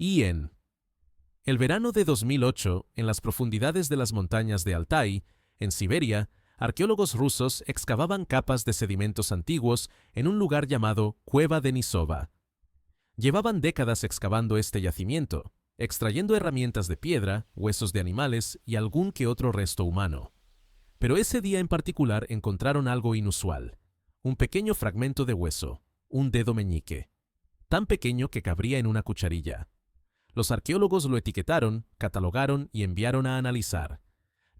Y en el verano de 2008, en las profundidades de las montañas de Altai, en Siberia, arqueólogos rusos excavaban capas de sedimentos antiguos en un lugar llamado Cueva Denisova. Llevaban décadas excavando este yacimiento, extrayendo herramientas de piedra, huesos de animales y algún que otro resto humano. Pero ese día en particular encontraron algo inusual: un pequeño fragmento de hueso, un dedo meñique, tan pequeño que cabría en una cucharilla. Los arqueólogos lo etiquetaron, catalogaron y enviaron a analizar.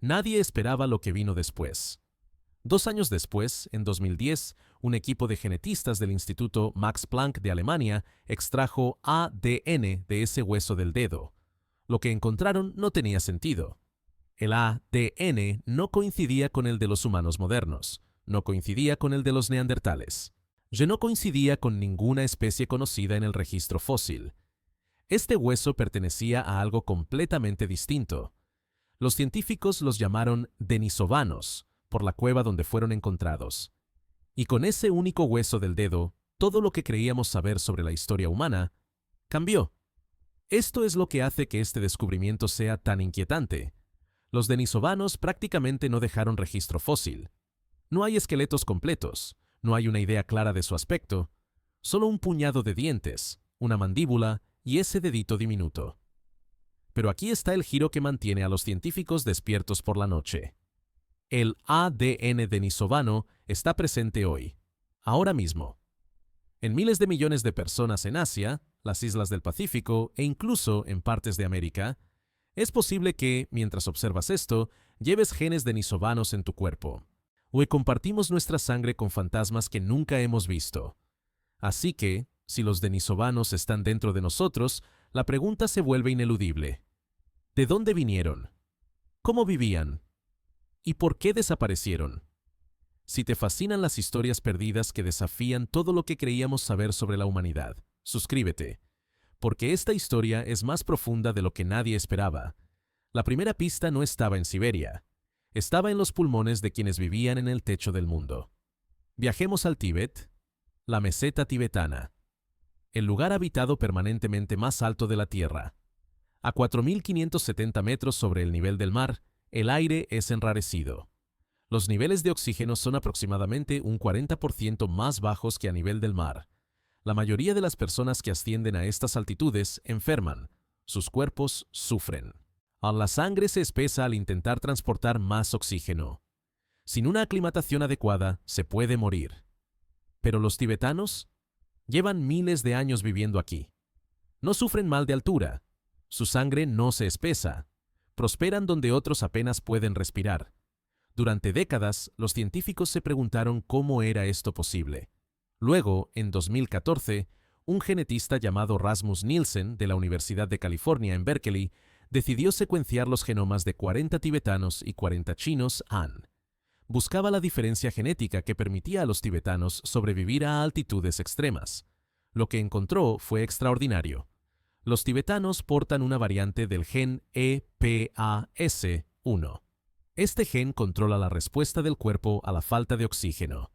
Nadie esperaba lo que vino después. 2 años después, en 2010, un equipo de genetistas del Instituto Max Planck de Alemania extrajo ADN de ese hueso del dedo. Lo que encontraron no tenía sentido. El ADN no coincidía con el de los humanos modernos, no coincidía con el de los neandertales. No coincidía con ninguna especie conocida en el registro fósil. Este hueso pertenecía a algo completamente distinto. Los científicos los llamaron denisovanos, por la cueva donde fueron encontrados. Y con ese único hueso del dedo, todo lo que creíamos saber sobre la historia humana cambió. Esto es lo que hace que este descubrimiento sea tan inquietante. Los denisovanos prácticamente no dejaron registro fósil. No hay esqueletos completos, no hay una idea clara de su aspecto, solo un puñado de dientes, una mandíbula y ese dedito diminuto. Pero aquí está el giro que mantiene a los científicos despiertos por la noche. El ADN denisovano está presente hoy, ahora mismo. En miles de millones de personas en Asia, las islas del Pacífico e incluso en partes de América, es posible que, mientras observas esto, lleves genes denisovanos en tu cuerpo. Hoy compartimos nuestra sangre con fantasmas que nunca hemos visto. Así que, si los denisovanos están dentro de nosotros, la pregunta se vuelve ineludible. ¿De dónde vinieron? ¿Cómo vivían? ¿Y por qué desaparecieron? Si te fascinan las historias perdidas que desafían todo lo que creíamos saber sobre la humanidad, suscríbete, porque esta historia es más profunda de lo que nadie esperaba. La primera pista no estaba en Siberia, estaba en los pulmones de quienes vivían en el techo del mundo. Viajemos al Tíbet, la meseta tibetana, el lugar habitado permanentemente más alto de la Tierra. A 4.570 metros sobre el nivel del mar, el aire es enrarecido. Los niveles de oxígeno son aproximadamente un 40% más bajos que a nivel del mar. La mayoría de las personas que ascienden a estas altitudes enferman, sus cuerpos sufren. La sangre se espesa al intentar transportar más oxígeno. Sin una aclimatación adecuada, se puede morir. Pero los tibetanos llevan miles de años viviendo aquí. No sufren mal de altura. Su sangre no se espesa. Prosperan donde otros apenas pueden respirar. Durante décadas, los científicos se preguntaron cómo era esto posible. Luego, en 2014, un genetista llamado Rasmus Nielsen de la Universidad de California en Berkeley decidió secuenciar los genomas de 40 tibetanos y 40 chinos Han. Buscaba la diferencia genética que permitía a los tibetanos sobrevivir a altitudes extremas. Lo que encontró fue extraordinario. Los tibetanos portan una variante del gen EPAS1. Este gen controla la respuesta del cuerpo a la falta de oxígeno.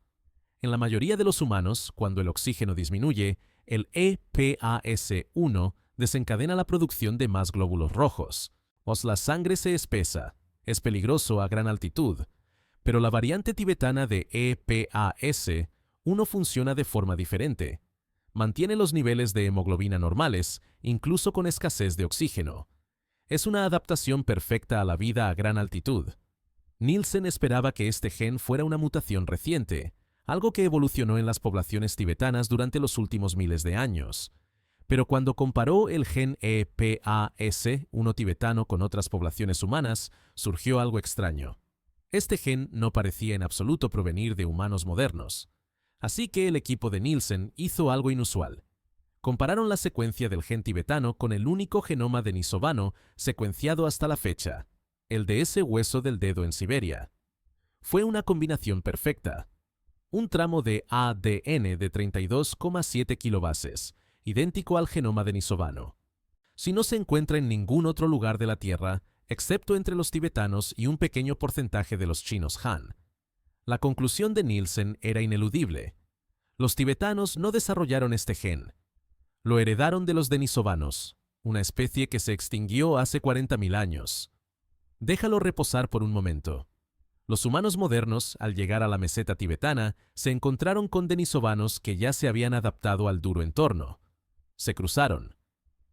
En la mayoría de los humanos, cuando el oxígeno disminuye, el EPAS1 desencadena la producción de más glóbulos rojos. La sangre se espesa. Es peligroso a gran altitud. Pero la variante tibetana de EPAS1 funciona de forma diferente. Mantiene los niveles de hemoglobina normales, incluso con escasez de oxígeno. Es una adaptación perfecta a la vida a gran altitud. Nielsen esperaba que este gen fuera una mutación reciente, algo que evolucionó en las poblaciones tibetanas durante los últimos miles de años. Pero cuando comparó el gen EPAS1 tibetano con otras poblaciones humanas, surgió algo extraño. Este gen no parecía en absoluto provenir de humanos modernos. Así que el equipo de Nielsen hizo algo inusual. Compararon la secuencia del gen tibetano con el único genoma denisovano secuenciado hasta la fecha, el de ese hueso del dedo en Siberia. Fue una combinación perfecta. Un tramo de ADN de 32,7 kilobases, idéntico al genoma denisovano. Si no se encuentra en ningún otro lugar de la Tierra, excepto entre los tibetanos y un pequeño porcentaje de los chinos Han. La conclusión de Nielsen era ineludible. Los tibetanos no desarrollaron este gen. Lo heredaron de los denisovanos. una especie que se extinguió hace 40.000 años. Déjalo reposar por un momento. Los humanos modernos, al llegar a la meseta tibetana, se encontraron con denisovanos que ya se habían adaptado al duro entorno. Se cruzaron.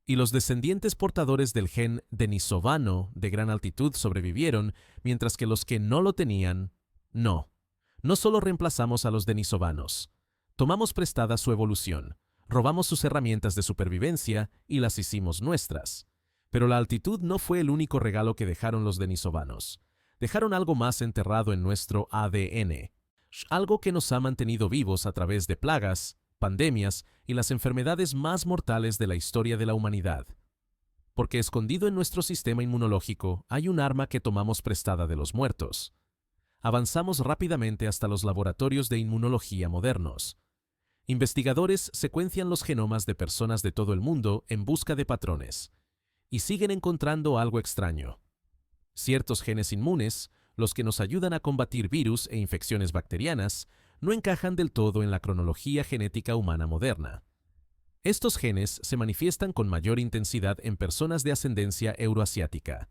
Y los descendientes portadores del gen denisovano de gran altitud sobrevivieron, mientras que los que no lo tenían, no. No solo reemplazamos a los denisovanos. Tomamos prestada su evolución, robamos sus herramientas de supervivencia y las hicimos nuestras. Pero la altitud no fue el único regalo que dejaron los denisovanos. Dejaron algo más enterrado en nuestro ADN, algo que nos ha mantenido vivos a través de plagas, pandemias y las enfermedades más mortales de la historia de la humanidad. Porque escondido en nuestro sistema inmunológico hay un arma que tomamos prestada de los muertos. Avanzamos rápidamente hasta los laboratorios de inmunología modernos. Investigadores secuencian los genomas de personas de todo el mundo en busca de patrones. Y siguen encontrando algo extraño. Ciertos genes inmunes, los que nos ayudan a combatir virus e infecciones bacterianas, no encajan del todo en la cronología genética humana moderna. Estos genes se manifiestan con mayor intensidad en personas de ascendencia euroasiática.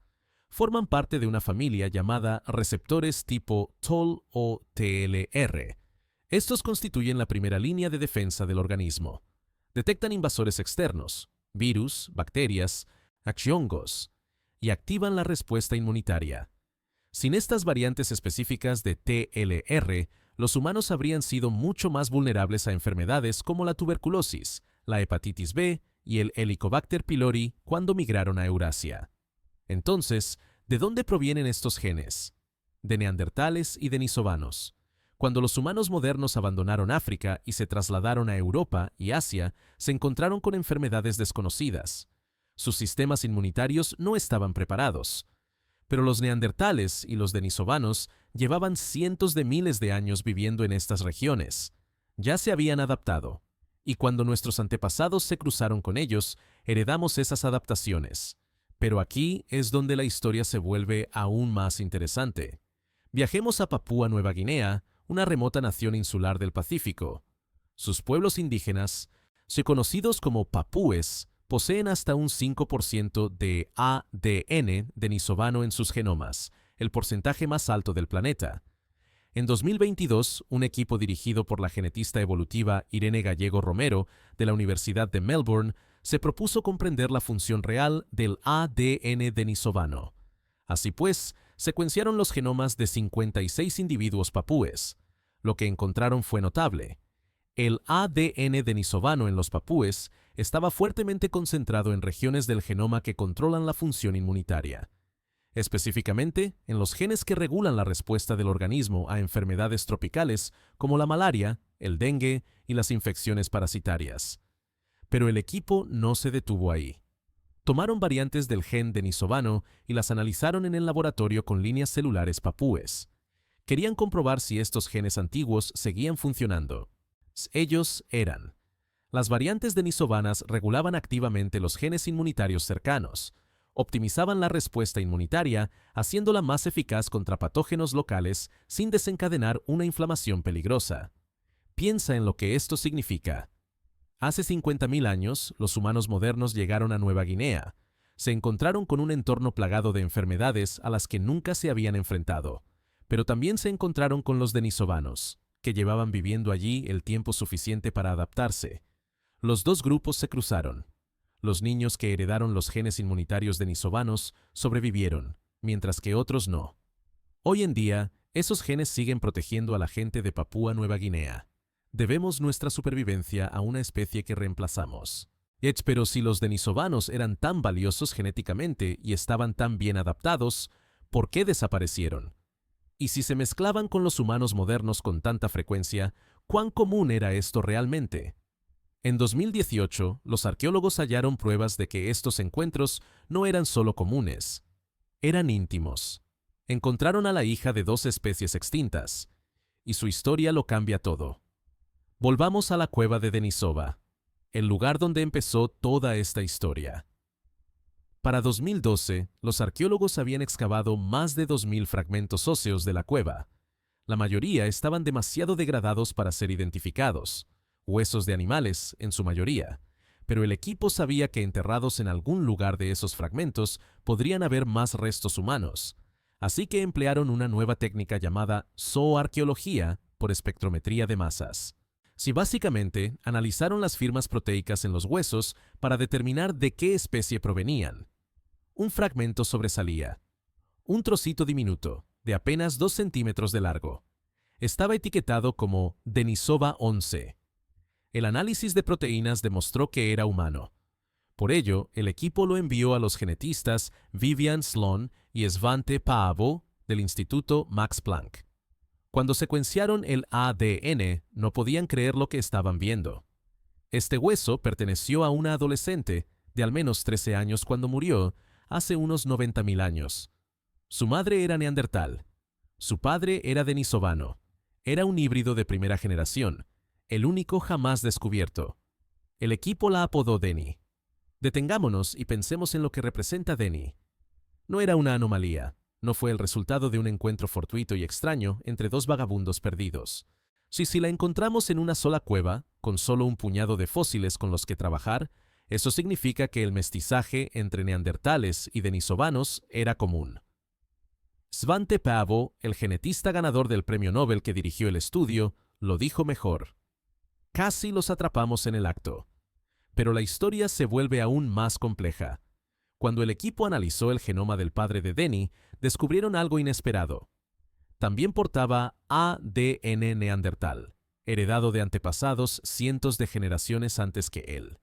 Forman parte de una familia llamada receptores tipo TOL o TLR. Estos constituyen la primera línea de defensa del organismo. Detectan invasores externos, virus, bacterias, axiongos, y activan la respuesta inmunitaria. Sin estas variantes específicas de TLR, los humanos habrían sido mucho más vulnerables a enfermedades como la tuberculosis, la hepatitis B y el Helicobacter pylori cuando migraron a Eurasia. Entonces, ¿de dónde provienen estos genes? De neandertales y denisovanos. Cuando los humanos modernos abandonaron África y se trasladaron a Europa y Asia, se encontraron con enfermedades desconocidas. Sus sistemas inmunitarios no estaban preparados. Pero los neandertales y los denisovanos llevaban cientos de miles de años viviendo en estas regiones. Ya se habían adaptado. Y cuando nuestros antepasados se cruzaron con ellos, heredamos esas adaptaciones. Pero aquí es donde la historia se vuelve aún más interesante. Viajemos a Papúa Nueva Guinea, una remota nación insular del Pacífico. Sus pueblos indígenas, conocidos como papúes, poseen hasta un 5% de ADN denisovano en sus genomas, el porcentaje más alto del planeta. En 2022, un equipo dirigido por la genetista evolutiva Irene Gallego Romero de la Universidad de Melbourne se propuso comprender la función real del ADN denisovano. Así pues, secuenciaron los genomas de 56 individuos papúes. Lo que encontraron fue notable. El ADN denisovano en los papúes estaba fuertemente concentrado en regiones del genoma que controlan la función inmunitaria. Específicamente, en los genes que regulan la respuesta del organismo a enfermedades tropicales como la malaria, el dengue y las infecciones parasitarias. Pero el equipo no se detuvo ahí. Tomaron variantes del gen denisovano y las analizaron en el laboratorio con líneas celulares papúes. Querían comprobar si estos genes antiguos seguían funcionando. Ellos eran: las variantes denisovanas regulaban activamente los genes inmunitarios cercanos, optimizaban la respuesta inmunitaria, haciéndola más eficaz contra patógenos locales sin desencadenar una inflamación peligrosa. Piensa en lo que esto significa. Hace 50.000 años, los humanos modernos llegaron a Nueva Guinea. Se encontraron con un entorno plagado de enfermedades a las que nunca se habían enfrentado, pero también se encontraron con los denisovanos, que llevaban viviendo allí el tiempo suficiente para adaptarse. Los dos grupos se cruzaron. Los niños que heredaron los genes inmunitarios denisovanos sobrevivieron, mientras que otros no. Hoy en día, esos genes siguen protegiendo a la gente de Papúa Nueva Guinea. Debemos nuestra supervivencia a una especie que reemplazamos. Pero si los denisovanos eran tan valiosos genéticamente y estaban tan bien adaptados, ¿por qué desaparecieron? Y si se mezclaban con los humanos modernos con tanta frecuencia, ¿cuán común era esto realmente? En 2018, los arqueólogos hallaron pruebas de que estos encuentros no eran solo comunes, eran íntimos. Encontraron a la hija de dos especies extintas, y su historia lo cambia todo. Volvamos a la cueva de Denisova, el lugar donde empezó toda esta historia. Para 2012, los arqueólogos habían excavado más de 2.000 fragmentos óseos de la cueva. La mayoría estaban demasiado degradados para ser identificados, huesos de animales en su mayoría, pero el equipo sabía que enterrados en algún lugar de esos fragmentos podrían haber más restos humanos, así que emplearon una nueva técnica llamada zooarqueología por espectrometría de masas. Si básicamente analizaron las firmas proteicas en los huesos para determinar de qué especie provenían. Un fragmento sobresalía. Un trocito diminuto, de apenas 2 centímetros de largo. Estaba etiquetado como Denisova 11. El análisis de proteínas demostró que era humano. Por ello, el equipo lo envió a los genetistas Vivian Sloan y Svante Paavo del Instituto Max Planck. Cuando secuenciaron el ADN, no podían creer lo que estaban viendo. Este hueso perteneció a una adolescente de al menos 13 años cuando murió, hace unos 90.000 años. Su madre era neandertal. Su padre era denisovano. Era un híbrido de primera generación, el único jamás descubierto. El equipo la apodó Denny. Detengámonos y pensemos en lo que representa Denny. No era una anomalía. No fue el resultado de un encuentro fortuito y extraño entre dos vagabundos perdidos. Si la encontramos en una sola cueva, con solo un puñado de fósiles con los que trabajar, eso significa que el mestizaje entre neandertales y denisovanos era común. Svante Paavo, el genetista ganador del premio Nobel que dirigió el estudio, lo dijo mejor. Casi los atrapamos en el acto. Pero la historia se vuelve aún más compleja. Cuando el equipo analizó el genoma del padre de Denny, descubrieron algo inesperado. También portaba ADN neandertal, heredado de antepasados cientos de generaciones antes que él.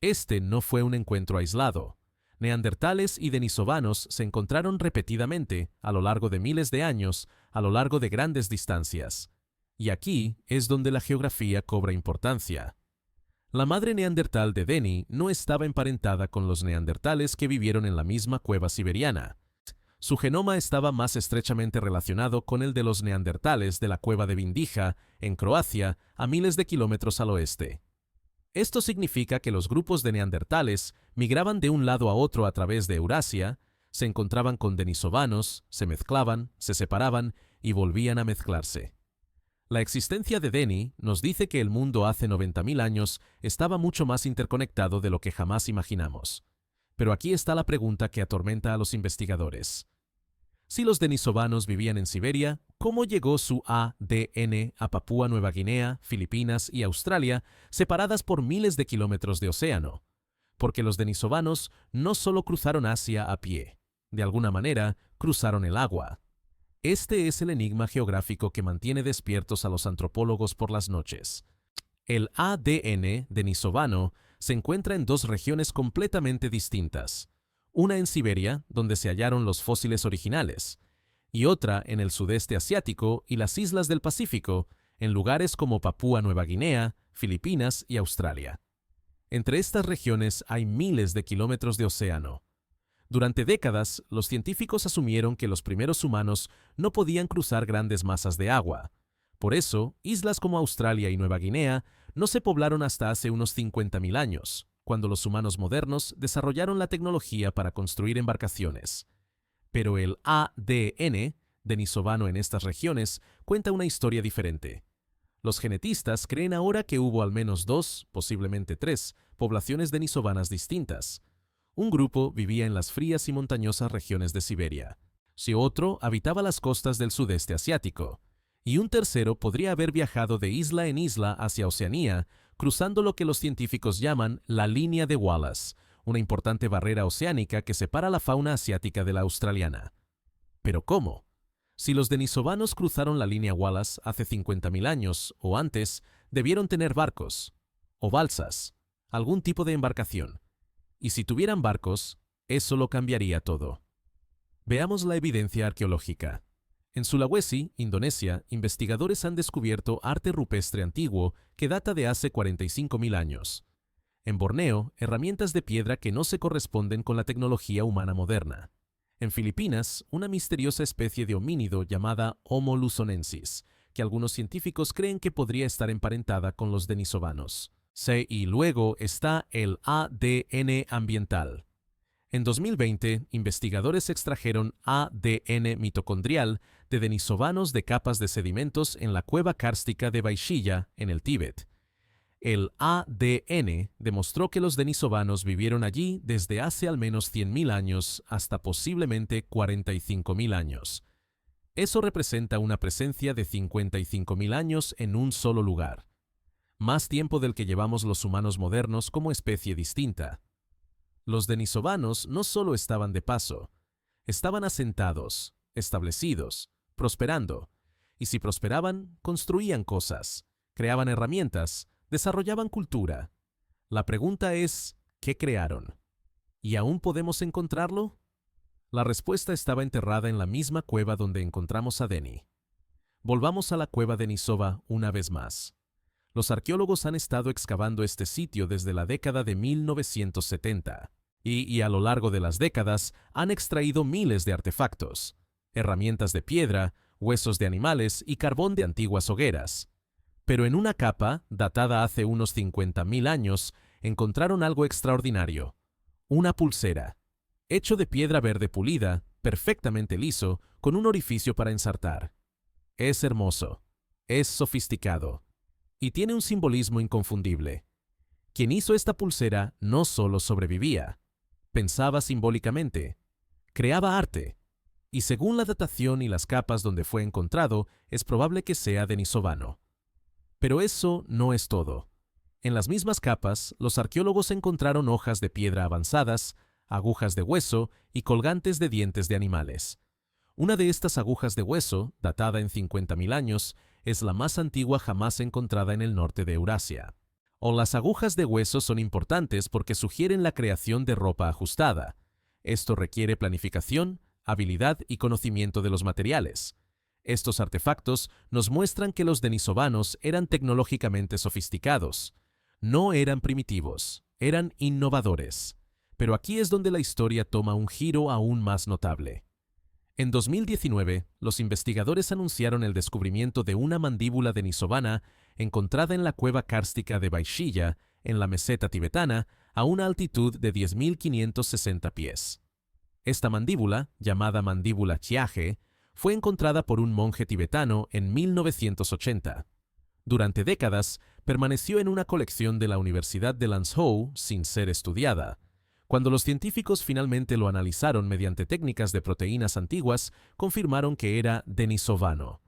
Este no fue un encuentro aislado. Neandertales y denisovanos se encontraron repetidamente, a lo largo de miles de años, a lo largo de grandes distancias. Y aquí es donde la geografía cobra importancia. La madre neandertal de Denny no estaba emparentada con los neandertales que vivieron en la misma cueva siberiana. Su genoma estaba más estrechamente relacionado con el de los neandertales de la cueva de Vindija, en Croacia, a miles de kilómetros al oeste. Esto significa que los grupos de neandertales migraban de un lado a otro a través de Eurasia, se encontraban con denisovanos, se mezclaban, se separaban y volvían a mezclarse. La existencia de Denny nos dice que el mundo hace 90.000 años estaba mucho más interconectado de lo que jamás imaginamos. Pero aquí está la pregunta que atormenta a los investigadores. Si los denisovanos vivían en Siberia, ¿cómo llegó su ADN a Papúa Nueva Guinea, Filipinas y Australia, separadas por miles de kilómetros de océano? Porque los denisovanos no solo cruzaron Asia a pie, de alguna manera cruzaron el agua. Este es el enigma geográfico que mantiene despiertos a los antropólogos por las noches. El ADN denisovano se encuentra en dos regiones completamente distintas. Una en Siberia, donde se hallaron los fósiles originales, y otra en el sudeste asiático y las islas del Pacífico, en lugares como Papúa Nueva Guinea, Filipinas y Australia. Entre estas regiones hay miles de kilómetros de océano. Durante décadas, los científicos asumieron que los primeros humanos no podían cruzar grandes masas de agua. Por eso, islas como Australia y Nueva Guinea no se poblaron hasta hace unos 50.000 años, cuando los humanos modernos desarrollaron la tecnología para construir embarcaciones. Pero el ADN denisovano en estas regiones cuenta una historia diferente. Los genetistas creen ahora que hubo al menos 2, posiblemente 3, poblaciones denisovanas distintas. Un grupo vivía en las frías y montañosas regiones de Siberia, si otro habitaba las costas del sudeste asiático, y un tercero podría haber viajado de isla en isla hacia Oceanía, cruzando lo que los científicos llaman la línea de Wallace, una importante barrera oceánica que separa la fauna asiática de la australiana. ¿Pero cómo? Si los denisovanos cruzaron la línea Wallace hace 50.000 años o antes, debieron tener barcos, o balsas, algún tipo de embarcación. Y si tuvieran barcos, eso lo cambiaría todo. Veamos la evidencia arqueológica. En Sulawesi, Indonesia, investigadores han descubierto arte rupestre antiguo que data de hace 45.000 años. En Borneo, herramientas de piedra que no se corresponden con la tecnología humana moderna. En Filipinas, una misteriosa especie de homínido llamada Homo luzonensis, que algunos científicos creen que podría estar emparentada con los denisovanos. Y luego está el ADN ambiental. En 2020, investigadores extrajeron ADN mitocondrial de denisovanos de capas de sedimentos en la cueva kárstica de Vaishilla, en el Tíbet. El ADN demostró que los denisovanos vivieron allí desde hace al menos 100.000 años hasta posiblemente 45.000 años. Eso representa una presencia de 55.000 años en un solo lugar. Más tiempo del que llevamos los humanos modernos como especie distinta. Los denisovanos no solo estaban de paso, estaban asentados, establecidos, prosperando. Y si prosperaban, construían cosas, creaban herramientas, desarrollaban cultura. La pregunta es, ¿qué crearon? ¿Y aún podemos encontrarlo? La respuesta estaba enterrada en la misma cueva donde encontramos a Deni. Volvamos a la cueva Denisova una vez más. Los arqueólogos han estado excavando este sitio desde la década de 1970 y a lo largo de las décadas han extraído miles de artefactos, herramientas de piedra, huesos de animales y carbón de antiguas hogueras. Pero en una capa, datada hace unos 50.000 años, encontraron algo extraordinario. Una pulsera, hecho de piedra verde pulida, perfectamente liso, con un orificio para ensartar. Es hermoso, es sofisticado, y tiene un simbolismo inconfundible. Quien hizo esta pulsera no solo sobrevivía, pensaba simbólicamente, creaba arte, y según la datación y las capas donde fue encontrado, es probable que sea denisovano. Pero eso no es todo. En las mismas capas, los arqueólogos encontraron hojas de piedra avanzadas, agujas de hueso y colgantes de dientes de animales. Una de estas agujas de hueso, datada en 50.000 años, es la más antigua jamás encontrada en el norte de Eurasia. Las agujas de hueso son importantes porque sugieren la creación de ropa ajustada. Esto requiere planificación, habilidad y conocimiento de los materiales. Estos artefactos nos muestran que los denisovanos eran tecnológicamente sofisticados. No eran primitivos, eran innovadores. Pero aquí es donde la historia toma un giro aún más notable. En 2019, los investigadores anunciaron el descubrimiento de una mandíbula denisovana encontrada en la cueva kárstica de Baishya, en la meseta tibetana, a una altitud de 10.560 pies. Esta mandíbula, llamada mandíbula Chiaje, fue encontrada por un monje tibetano en 1980. Durante décadas, permaneció en una colección de la Universidad de Lanzhou sin ser estudiada. Cuando los científicos finalmente lo analizaron mediante técnicas de proteínas antiguas, confirmaron que era denisovano.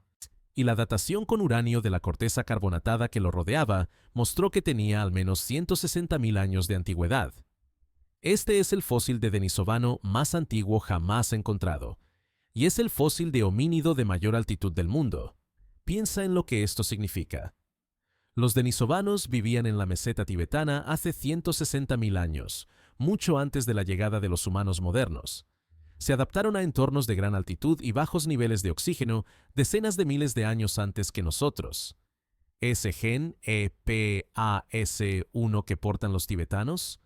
Y la datación con uranio de la corteza carbonatada que lo rodeaba mostró que tenía al menos 160.000 años de antigüedad. Este es el fósil de denisovano más antiguo jamás encontrado, y es el fósil de homínido de mayor altitud del mundo. Piensa en lo que esto significa. Los denisovanos vivían en la meseta tibetana hace 160.000 años, mucho antes de la llegada de los humanos modernos. Se adaptaron a entornos de gran altitud y bajos niveles de oxígeno decenas de miles de años antes que nosotros. ¿Ese gen EPAS1 que portan los tibetanos?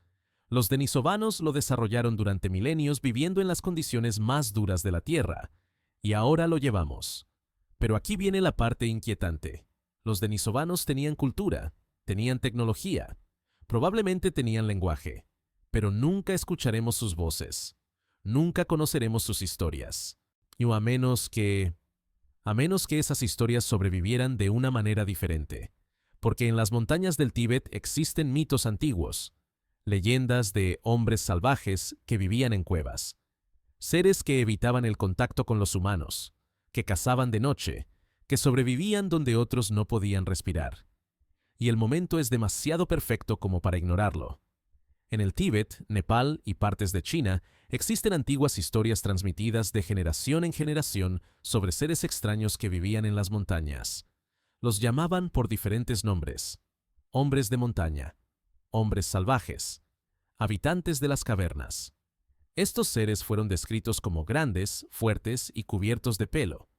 Los denisovanos lo desarrollaron durante milenios viviendo en las condiciones más duras de la Tierra, y ahora lo llevamos. Pero aquí viene la parte inquietante. Los denisovanos tenían cultura, tenían tecnología, probablemente tenían lenguaje, pero nunca escucharemos sus voces, nunca conoceremos sus historias, y a menos que esas historias sobrevivieran de una manera diferente, porque en las montañas del Tíbet existen mitos antiguos, leyendas de hombres salvajes que vivían en cuevas, seres que evitaban el contacto con los humanos, que cazaban de noche, que sobrevivían donde otros no podían respirar. Y el momento es demasiado perfecto como para ignorarlo. En el Tíbet, Nepal y partes de China existen antiguas historias transmitidas de generación en generación sobre seres extraños que vivían en las montañas. Los llamaban por diferentes nombres: hombres de montaña, hombres salvajes, habitantes de las cavernas. Estos seres fueron descritos como grandes, fuertes y cubiertos de pelo.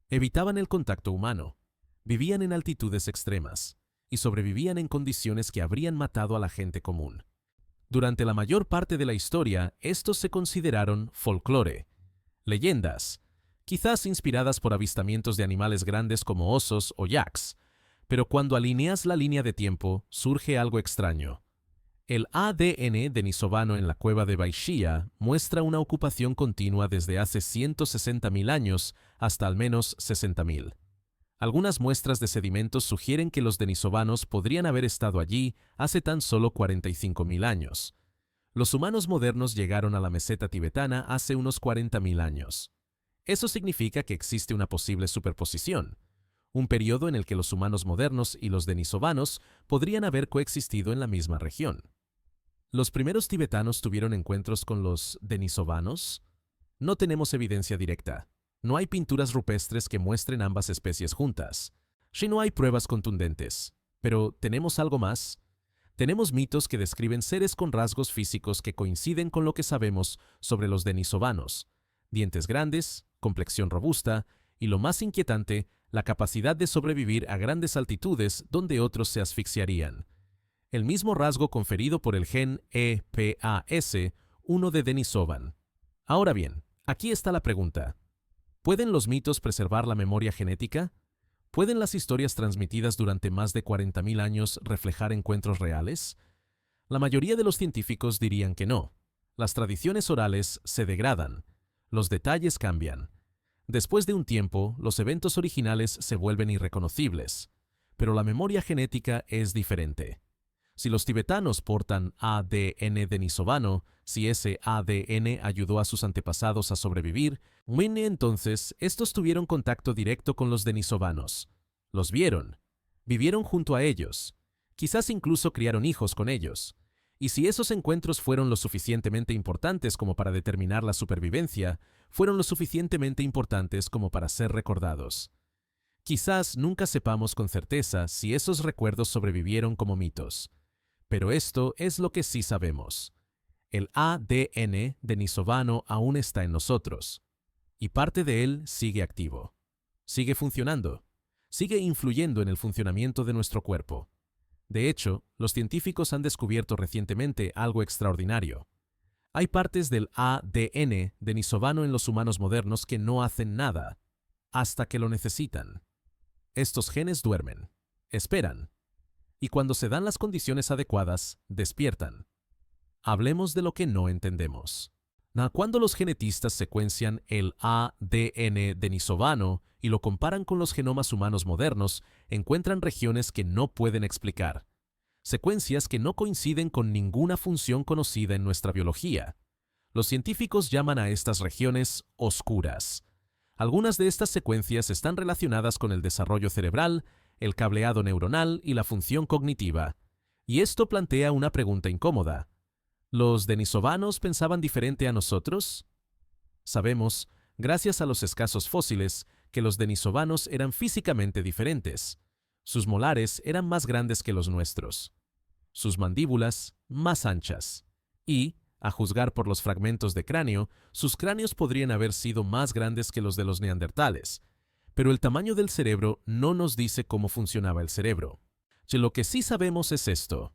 Evitaban el contacto humano, vivían en altitudes extremas y sobrevivían en condiciones que habrían matado a la gente común. Durante la mayor parte de la historia, estos se consideraron folclore, leyendas, quizás inspiradas por avistamientos de animales grandes como osos o yaks, pero cuando alineas la línea de tiempo, surge algo extraño. El ADN denisovano en la cueva de Baishya muestra una ocupación continua desde hace 160.000 años hasta al menos 60.000. Algunas muestras de sedimentos sugieren que los denisovanos podrían haber estado allí hace tan solo 45.000 años. Los humanos modernos llegaron a la meseta tibetana hace unos 40.000 años. Eso significa que existe una posible superposición, un periodo en el que los humanos modernos y los denisovanos podrían haber coexistido en la misma región. ¿Los primeros tibetanos tuvieron encuentros con los denisovanos? No tenemos evidencia directa. No hay pinturas rupestres que muestren ambas especies juntas. Sí, no hay pruebas contundentes. Pero ¿tenemos algo más? Tenemos mitos que describen seres con rasgos físicos que coinciden con lo que sabemos sobre los denisovanos: dientes grandes, complexión robusta y, lo más inquietante, la capacidad de sobrevivir a grandes altitudes donde otros se asfixiarían. El mismo rasgo conferido por el gen EPAS1 de Denisovan. Ahora bien, aquí está la pregunta. ¿Pueden los mitos preservar la memoria genética? ¿Pueden las historias transmitidas durante más de 40.000 años reflejar encuentros reales? La mayoría de los científicos dirían que no. Las tradiciones orales se degradan. Los detalles cambian. Después de un tiempo, los eventos originales se vuelven irreconocibles. Pero la memoria genética es diferente. Si los tibetanos portan ADN denisovano, si ese ADN ayudó a sus antepasados a sobrevivir, entonces estos tuvieron contacto directo con los denisovanos. Los vieron, vivieron junto a ellos, quizás incluso criaron hijos con ellos. Y si esos encuentros fueron lo suficientemente importantes como para determinar la supervivencia, fueron lo suficientemente importantes como para ser recordados. Quizás nunca sepamos con certeza si esos recuerdos sobrevivieron como mitos. Pero esto es lo que sí sabemos. El ADN denisovano aún está en nosotros, y parte de él sigue activo. Sigue funcionando. Sigue influyendo en el funcionamiento de nuestro cuerpo. De hecho, los científicos han descubierto recientemente algo extraordinario. Hay partes del ADN denisovano en los humanos modernos que no hacen nada, hasta que lo necesitan. Estos genes duermen, esperan, y cuando se dan las condiciones adecuadas, despiertan. Hablemos de lo que no entendemos. Cuando los genetistas secuencian el ADN denisovano y lo comparan con los genomas humanos modernos, encuentran regiones que no pueden explicar. Secuencias que no coinciden con ninguna función conocida en nuestra biología. Los científicos llaman a estas regiones oscuras. Algunas de estas secuencias están relacionadas con el desarrollo cerebral, el cableado neuronal y la función cognitiva. Y esto plantea una pregunta incómoda. ¿Los denisovanos pensaban diferente a nosotros? Sabemos, gracias a los escasos fósiles, que los denisovanos eran físicamente diferentes. Sus molares eran más grandes que los nuestros. Sus mandíbulas más anchas. Y, a juzgar por los fragmentos de cráneo, sus cráneos podrían haber sido más grandes que los de los neandertales. Pero el tamaño del cerebro no nos dice cómo funcionaba el cerebro. Lo que sí sabemos es esto.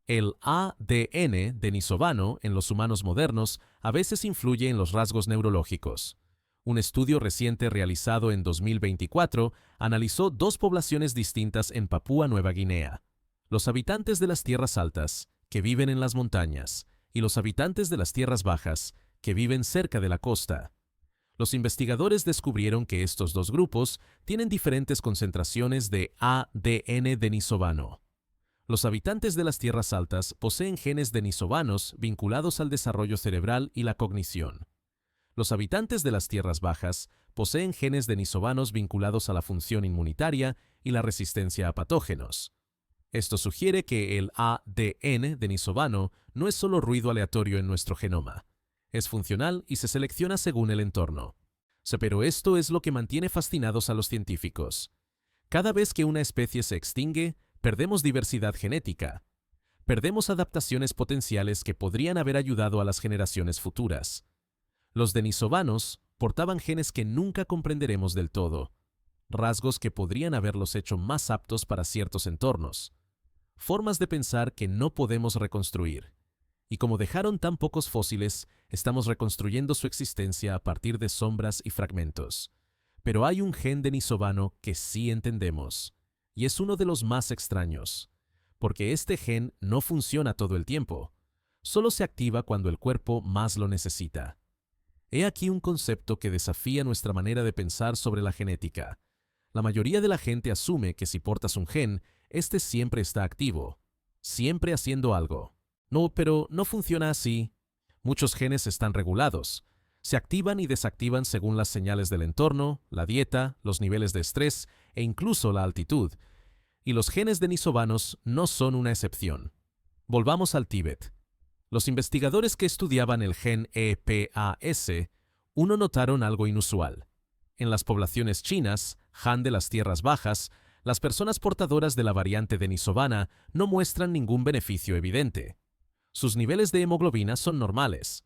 El ADN denisovano en los humanos modernos a veces influye en los rasgos neurológicos. Un estudio reciente realizado en 2024 analizó dos poblaciones distintas en Papúa Nueva Guinea: los habitantes de las tierras altas, que viven en las montañas, y los habitantes de las tierras bajas, que viven cerca de la costa. Los investigadores descubrieron que estos dos grupos tienen diferentes concentraciones de ADN denisovano. Los habitantes de las tierras altas poseen genes denisovanos vinculados al desarrollo cerebral y la cognición. Los habitantes de las tierras bajas poseen genes denisovanos vinculados a la función inmunitaria y la resistencia a patógenos. Esto sugiere que el ADN denisovano no es solo ruido aleatorio en nuestro genoma. Es funcional y se selecciona según el entorno. Pero esto es lo que mantiene fascinados a los científicos. Cada vez que una especie se extingue, perdemos diversidad genética. Perdemos adaptaciones potenciales que podrían haber ayudado a las generaciones futuras. Los denisovanos portaban genes que nunca comprenderemos del todo, rasgos que podrían haberlos hecho más aptos para ciertos entornos, formas de pensar que no podemos reconstruir. Y como dejaron tan pocos fósiles, estamos reconstruyendo su existencia a partir de sombras y fragmentos. Pero hay un gen denisovano que sí entendemos, y es uno de los más extraños, porque este gen no funciona todo el tiempo, solo se activa cuando el cuerpo más lo necesita. He aquí un concepto que desafía nuestra manera de pensar sobre la genética. La mayoría de la gente asume que si portas un gen, este siempre está activo, siempre haciendo algo. No, pero no funciona así. Muchos genes están regulados. Se activan y desactivan según las señales del entorno, la dieta, los niveles de estrés e incluso la altitud. Y los genes denisovanos no son una excepción. Volvamos al Tíbet. Los investigadores que estudiaban el gen EPAS-1 notaron algo inusual. En las poblaciones chinas, Han de las tierras bajas, las personas portadoras de la variante denisovana no muestran ningún beneficio evidente. Sus niveles de hemoglobina son normales.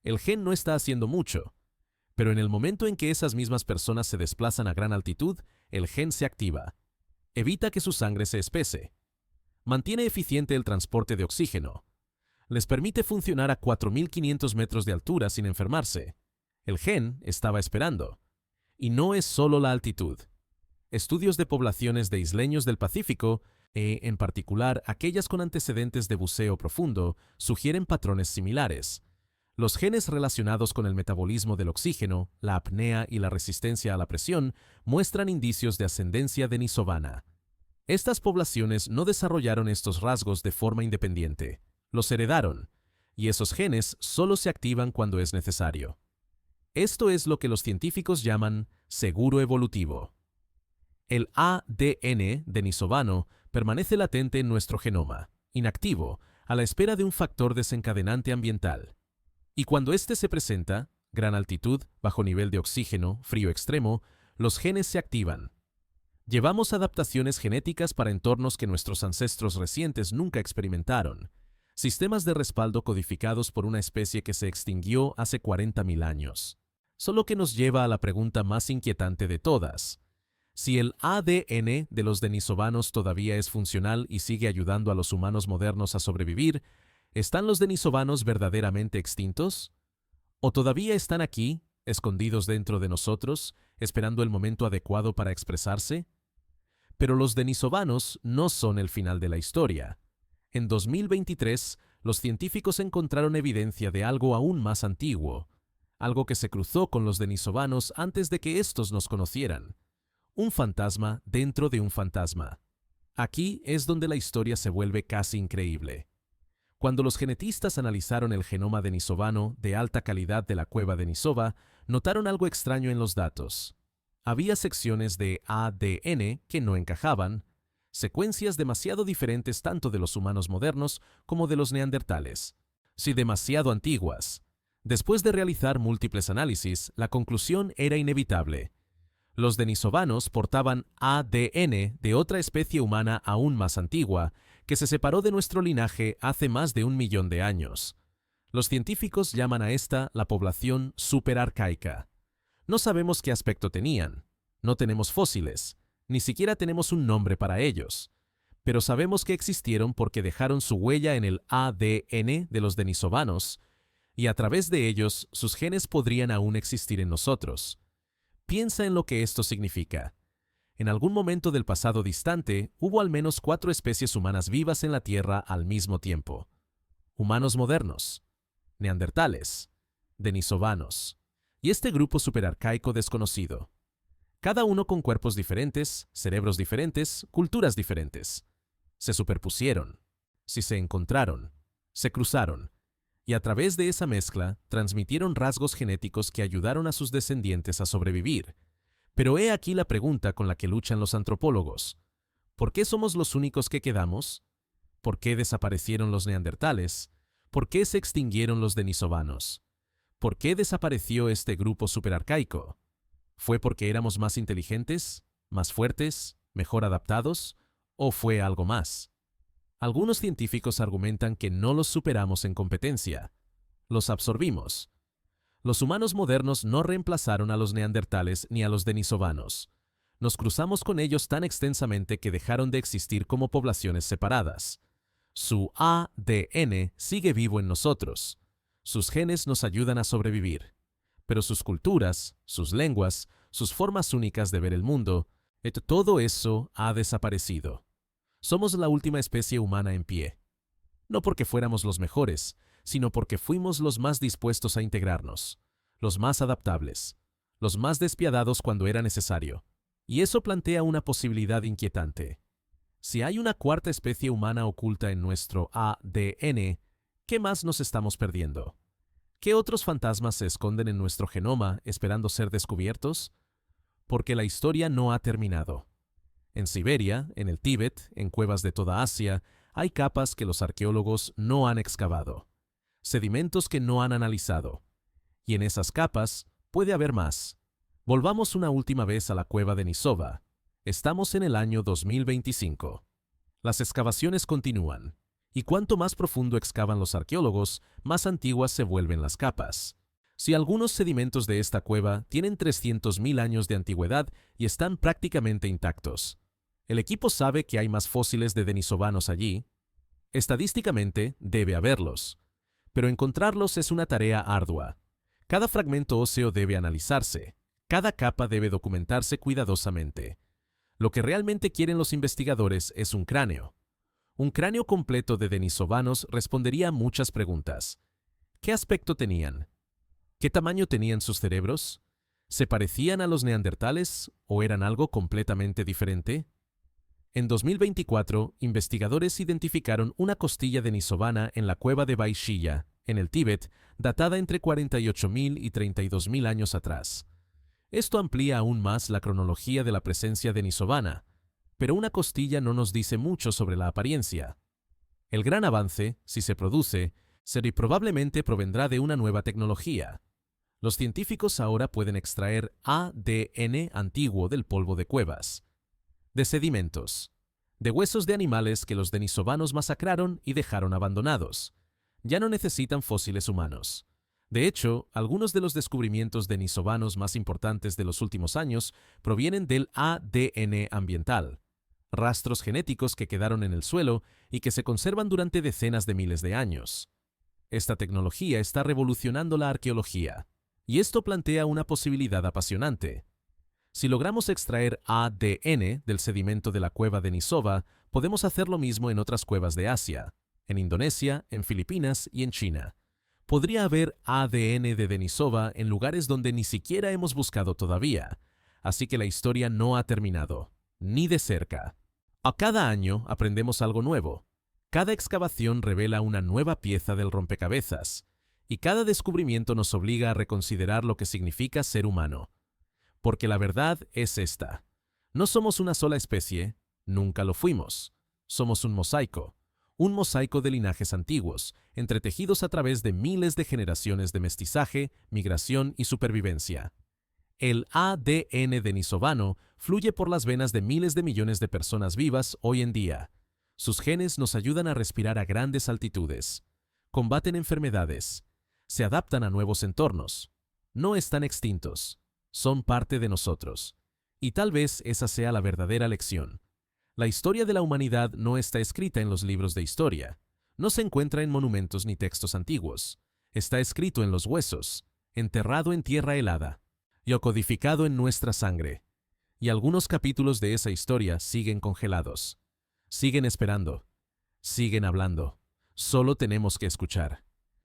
El gen no está haciendo mucho. Pero en el momento en que esas mismas personas se desplazan a gran altitud, el gen se activa. Evita que su sangre se espese. Mantiene eficiente el transporte de oxígeno. Les permite funcionar a 4.500 metros de altura sin enfermarse. El gen estaba esperando. Y no es solo la altitud. Estudios de poblaciones de isleños del Pacífico, en particular aquellas con antecedentes de buceo profundo, sugieren patrones similares. Los genes relacionados con el metabolismo del oxígeno, la apnea y la resistencia a la presión muestran indicios de ascendencia denisovana. Estas poblaciones no desarrollaron estos rasgos de forma independiente. Los heredaron, y esos genes solo se activan cuando es necesario. Esto es lo que los científicos llaman seguro evolutivo. El ADN denisovano permanece latente en nuestro genoma, inactivo, a la espera de un factor desencadenante ambiental. Y cuando éste se presenta, gran altitud, bajo nivel de oxígeno, frío extremo, los genes se activan. Llevamos adaptaciones genéticas para entornos que nuestros ancestros recientes nunca experimentaron. Sistemas de respaldo codificados por una especie que se extinguió hace 40.000 años. Solo que nos lleva a la pregunta más inquietante de todas. Si el ADN de los denisovanos todavía es funcional y sigue ayudando a los humanos modernos a sobrevivir, ¿están los denisovanos verdaderamente extintos? ¿O todavía están aquí, escondidos dentro de nosotros, esperando el momento adecuado para expresarse? Pero los denisovanos no son el final de la historia. En 2023, los científicos encontraron evidencia de algo aún más antiguo, algo que se cruzó con los denisovanos antes de que éstos nos conocieran. Un fantasma dentro de un fantasma. Aquí es donde la historia se vuelve casi increíble. Cuando los genetistas analizaron el genoma denisovano de alta calidad de la cueva Denisova, notaron algo extraño en los datos. Había secciones de ADN que no encajaban, secuencias demasiado diferentes tanto de los humanos modernos como de los neandertales, sí demasiado antiguas. Después de realizar múltiples análisis, la conclusión era inevitable. Los denisovanos portaban ADN de otra especie humana aún más antigua, que se separó de nuestro linaje hace más de 1 millón de años. Los científicos llaman a esta la población superarcaica. No sabemos qué aspecto tenían, no tenemos fósiles, ni siquiera tenemos un nombre para ellos, pero sabemos que existieron porque dejaron su huella en el ADN de los denisovanos, y a través de ellos sus genes podrían aún existir en nosotros. Piensa en lo que esto significa. En algún momento del pasado distante, hubo al menos 4 especies humanas vivas en la Tierra al mismo tiempo. Humanos modernos, neandertales, denisovanos, y este grupo superarcaico desconocido. Cada uno con cuerpos diferentes, cerebros diferentes, culturas diferentes. Se superpusieron, si se encontraron, se cruzaron, y a través de esa mezcla transmitieron rasgos genéticos que ayudaron a sus descendientes a sobrevivir. Pero he aquí la pregunta con la que luchan los antropólogos. ¿Por qué somos los únicos que quedamos? ¿Por qué desaparecieron los neandertales? ¿Por qué se extinguieron los denisovanos? ¿Por qué desapareció este grupo superarcaico? ¿Fue porque éramos más inteligentes, más fuertes, mejor adaptados? ¿O fue algo más? Algunos científicos argumentan que no los superamos en competencia. Los absorbimos. Los humanos modernos no reemplazaron a los neandertales ni a los denisovanos. Nos cruzamos con ellos tan extensamente que dejaron de existir como poblaciones separadas. Su ADN sigue vivo en nosotros. Sus genes nos ayudan a sobrevivir. Pero sus culturas, sus lenguas, sus formas únicas de ver el mundo, todo eso ha desaparecido. Somos la última especie humana en pie. No porque fuéramos los mejores, sino porque fuimos los más dispuestos a integrarnos, los más adaptables, los más despiadados cuando era necesario, Y eso plantea una posibilidad inquietante. Si hay una cuarta especie humana oculta en nuestro ADN, ¿qué más nos estamos perdiendo? ¿Qué otros fantasmas se esconden en nuestro genoma esperando ser descubiertos? Porque la historia no ha terminado. En Siberia, en el Tíbet, en cuevas de toda Asia, hay capas que los arqueólogos no han excavado, sedimentos que no han analizado. Y en esas capas puede haber más. Volvamos una última vez a la cueva de Nisova. Estamos en el año 2025. Las excavaciones continúan, y cuanto más profundo excavan los arqueólogos, más antiguas se vuelven las capas. Si algunos sedimentos de esta cueva tienen 300.000 años de antigüedad y están prácticamente intactos, el equipo sabe que hay más fósiles de denisovanos allí. Estadísticamente, debe haberlos, pero encontrarlos es una tarea ardua. Cada fragmento óseo debe analizarse, cada capa debe documentarse cuidadosamente. Lo que realmente quieren los investigadores es un cráneo. Un cráneo completo de denisovanos respondería a muchas preguntas. ¿Qué aspecto tenían? ¿Qué tamaño tenían sus cerebros? ¿Se parecían a los neandertales o eran algo completamente diferente? En 2024, investigadores identificaron una costilla denisovana en la cueva de Baishya, en el Tíbet, datada entre 48.000 y 32.000 años atrás. Esto amplía aún más la cronología de la presencia denisovana, pero una costilla no nos dice mucho sobre la apariencia. El gran avance, si se produce, probablemente provendrá de una nueva tecnología. Los científicos ahora pueden extraer ADN antiguo del polvo de cuevas, de sedimentos, de huesos de animales que los denisovanos masacraron y dejaron abandonados. Ya no necesitan fósiles humanos. De hecho, algunos de los descubrimientos denisovanos más importantes de los últimos años provienen del ADN ambiental, rastros genéticos que quedaron en el suelo y que se conservan durante decenas de miles de años. Esta tecnología está revolucionando la arqueología, y esto plantea una posibilidad apasionante. Si logramos extraer ADN del sedimento de la cueva de Nisova, podemos hacer lo mismo en otras cuevas de Asia, en Indonesia, en Filipinas y en China. Podría haber ADN de Denisova en lugares donde ni siquiera hemos buscado todavía, así que la historia no ha terminado, ni de cerca. A cada año aprendemos algo nuevo. Cada excavación revela una nueva pieza del rompecabezas, y cada descubrimiento nos obliga a reconsiderar lo que significa ser humano. Porque la verdad es esta: no somos una sola especie, nunca lo fuimos. Somos un mosaico de linajes antiguos, entretejidos a través de miles de generaciones de mestizaje, migración y supervivencia. El ADN denisovano fluye por las venas de miles de millones de personas vivas hoy en día. Sus genes nos ayudan a respirar a grandes altitudes, combaten enfermedades, se adaptan a nuevos entornos. No están extintos, son parte de nosotros. Y tal vez esa sea la verdadera lección. La historia de la humanidad no está escrita en los libros de historia, no se encuentra en monumentos ni textos antiguos. Está escrito en los huesos, enterrado en tierra helada, y codificado en nuestra sangre. Y algunos capítulos de esa historia siguen congelados. Siguen esperando. Siguen hablando. Solo tenemos que escuchar.